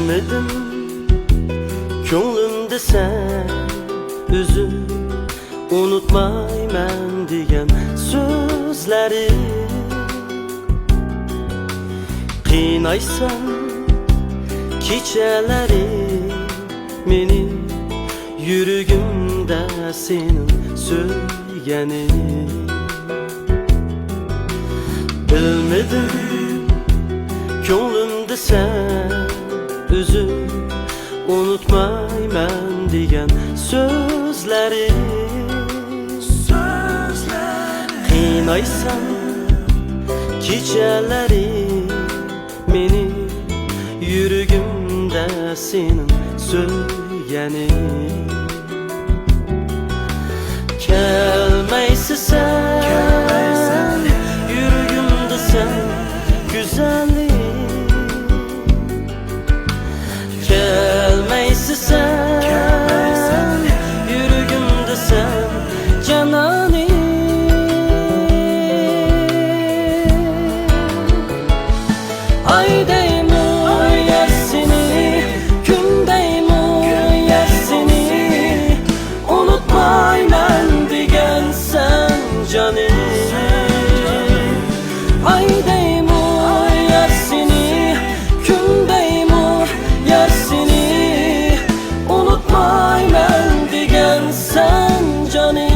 Bilmedim ko'nglimda sen o'zim unutmayman degan so'zlari qiynaysan kechalari meni yuragimda senin so'yganing. Bilmedim ko'nglimda sen o'zim unutmayman degan so'zlari qiynaysan kechalari meni yuragimda senin so'yganing. Kelmaysiz sen yuragimda sen güzellik. Kelmaysiz sen yuragimda sen cananing. Aydayım uyar seni, gündeyim uyar seni, unutmayman degan sen canim. Aydayım uyar seni, gündeyim uyar seni, unutmayman degan sen canim.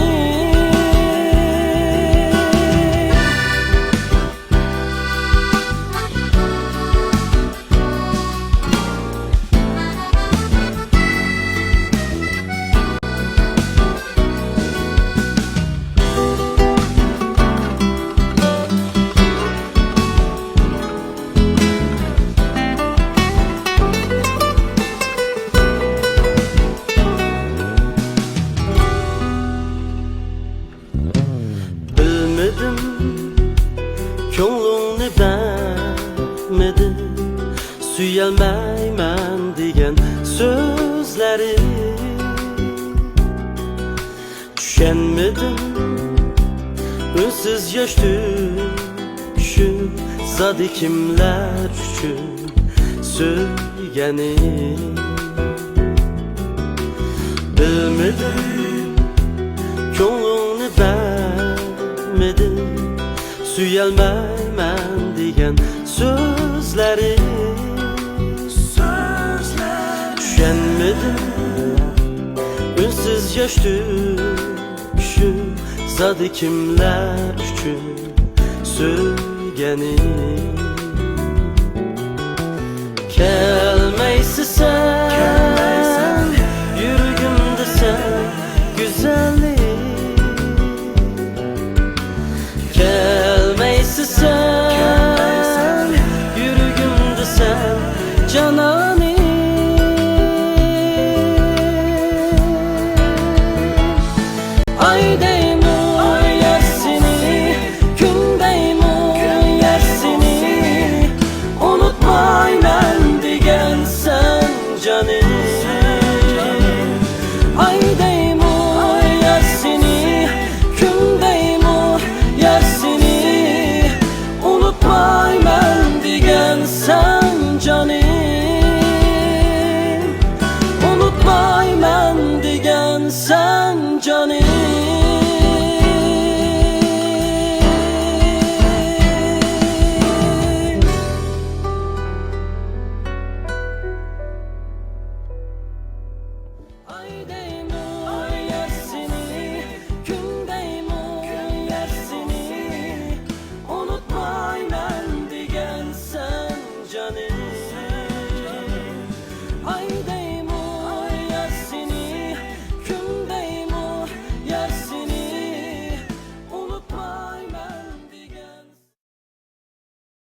Bilmedim ko'nglingni bermedi suyalmayman degan so'zlari. Tushunmadim unsiz yosh to'kishim zodi kimlar uchun so'yganing. Bilmedim ko'nglingni bermedi suyalmayman degan so'zlari. Tushunmadim unsiz yosh to'kishim zodi kimlar uchun so'yganing. Kelmaysiz sen yuragimda sen güzellik. Kelmaysiz sen yuragimda sen cananing. Aydayım uyar seni, gündeyim uyar seni, unutmayman degan sen canim.